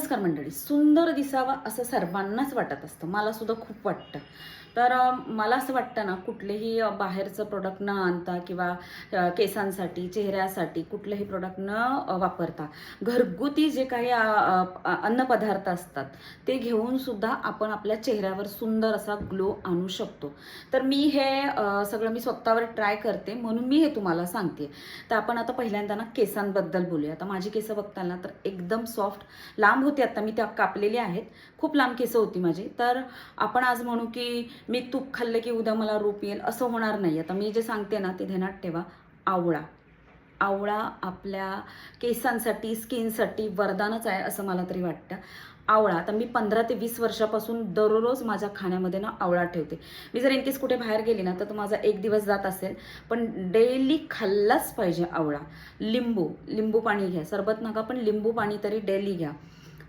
नमस्कार मंडळी. सुंदर दिसावा असं सर्वांनाच वाटत असतं, मला सुद्धा खूप वाटतं. तर मला असं वाटतं ना, कुठलेही बाहेरचं प्रोडक्ट न आणता किंवा केसांसाठी चेहऱ्यासाठी कुठलेही प्रोडक्ट न वापरता घरगुती जे काही अन्नपदार्थ असतात ते घेऊन सुद्धा आपण आपल्या चेहऱ्यावर सुंदर असा ग्लो आणू शकतो. तर मी हे सगळं मी स्वतःवर ट्राय करते, म्हणून मी हे तुम्हाला सांगते. तर आपण आता पहिल्यांदा ना केसांबद्दल बोलूया. आता माझी केस बघताल ना, तर एकदम सॉफ्ट लांब होती, आता मी त्या कापलेली आहेत. खूप लांब केस होती माझी. तर आपण आज म्हणू की मी तूप खाल्लं की उद्या मला रूप येईल असं होणार नाही. आता मी जे सांगते ना ते ध्यानात ठेवा. आवळा आवळा आपल्या केसांसाठी स्किनसाठी वरदानच आहे असं मला तरी वाटतं. आवळा आता मी 15 ते 20 वर्षापासून दररोज माझ्या खाण्यामध्ये ना आवळा ठेवते. मी जर इनकेस कुठे बाहेर गेली ना तर माझा एक दिवस जात असेल, पण डेली खाल्लाच पाहिजे आवळा. लिंबू पाणी घ्या, सरबत नका पण लिंबू पाणी तरी डेली घ्या.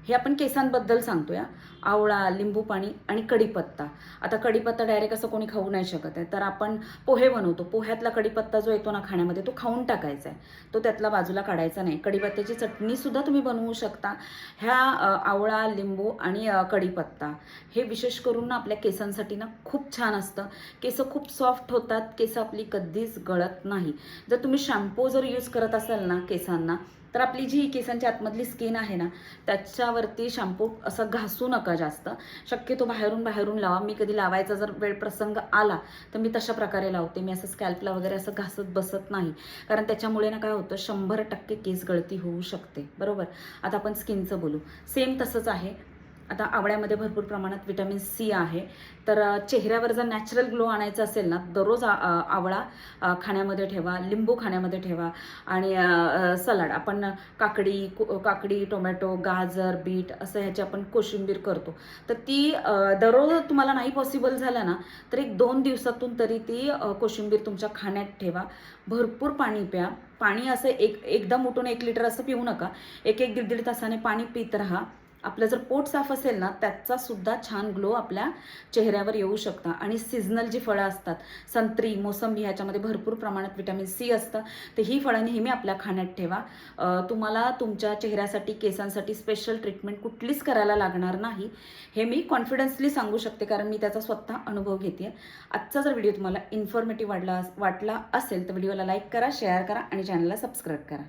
हे आपण केसांबद्दल सांगतोय. आवळा, लिंबू पाणी आणि कढीपत्ता. आता कढीपत्ता डायरेक्ट असं कोणी खाऊ नाही शकत आहे, तर आपण पोहे बनवतो, पोह्यातला कढीपत्ता जो येतो ना खाण्यामध्ये तो खाऊन टाकायचा आहे, तो त्यातला बाजूला काढायचा नाही. कढीपत्त्याची चटणी सुद्धा तुम्ही बनवू शकता. ह्या आवळा, लिंबू आणि कढीपत्ता हे विशेष करून ना आपल्या केसांसाठी ना खूप छान असतं. केस खूप सॉफ्ट होतात, केस आपली कधीच गळत नाही. जर तुम्ही शॅम्पू जर यूज करत असाल ना केसांना, तर आपली जी केसांची आतमधली स्किन आहे ना त्याच्यावरती शॅम्पू असं घासू नका जास्त. शक्यतो बाहेरून लावा. मी कधी लावायचा जर वेळ प्रसंग आला तर मी तशा प्रकारे लावते. मी असं स्कॅल्पला वगैरे असं घासत बसत नाही, कारण त्याच्यामुळे ना काय होतं 100% केस गळती होऊ शकते. बरोबर. आता आपण स्किनचं बोलू. सेम तसंच आहे. आता आवळ्यामध्ये भरपूर प्रमाणात व्हिटॅमिन सी आहे. तर चेहऱ्यावर जर नॅचरल ग्लो आणायचा असेल ना, दररोज आवळा खाण्यामध्ये ठेवा, लिंबू खाण्यामध्ये ठेवा. आणि सलाड आपण काकडी, टोमॅटो, गाजर, बीट असं ह्याची आपण कोशिंबीर करतो. तर ती दररोज तुम्हाला नाही पॉसिबल झालं ना, तर 1-2 दिवसातून तरी ती कोशिंबीर तुमच्या खाण्यात ठेवा. भरपूर पाणी प्या. पाणी असं एकदम उठून 1 लिटर असं पिऊ नका. 1-1, 1.5 तासाने पाणी पित राहा. आपलं जर पोट साफ असेल ना, त्याचा सुद्धा छान ग्लो आपल्या चेहऱ्यावर येऊ शकतं. आणि सीझनल जी फळं असतात, संत्री, मोसंबी, ह्याच्यामध्ये भरपूर प्रमाणात व्हिटॅमिन सी असतं. तर ही फळं नेहमी आपल्या खाण्यात ठेवा. तुम्हाला तुमच्या चेहऱ्यासाठी केसांसाठी स्पेशल ट्रीटमेंट कुठलीच करायला लागणार नाही, हे मी कॉन्फिडन्सली सांगू शकते, कारण मी त्याचा स्वतः अनुभव घेते. आजचा जर व्हिडिओ तुम्हाला इन्फॉर्मेटिव्ह वाटला असेल तर व्हिडिओला लाईक करा, शेअर करा आणि चॅनलला सबस्क्राईब करा.